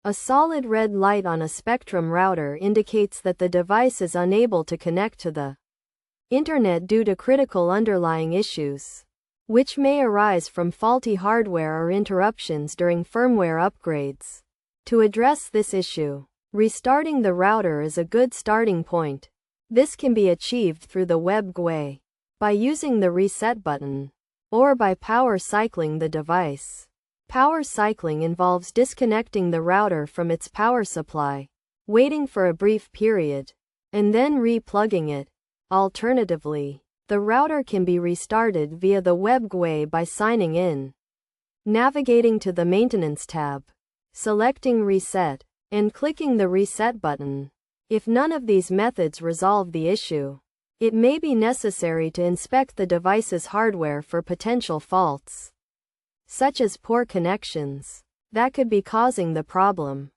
A solid red light on a Spectrum router indicates that the device is unable to connect to the internet due to critical underlying issues, which may arise from faulty hardware or interruptions during firmware upgrades. To address this issue, restarting the router is a good starting point. This can be achieved through the web GUI, by using the reset button, or by power cycling the device. Power cycling involves disconnecting the router from its power supply, waiting for a brief period, and then re-plugging it. Alternatively, the router can be restarted via the web GUI by signing in, navigating to the Maintenance tab, selecting Reset, and clicking the Reset button. If none of these methods resolve the issue, it may be necessary to inspect the device's hardware for potential faults, such as poor connections, that could be causing the problem.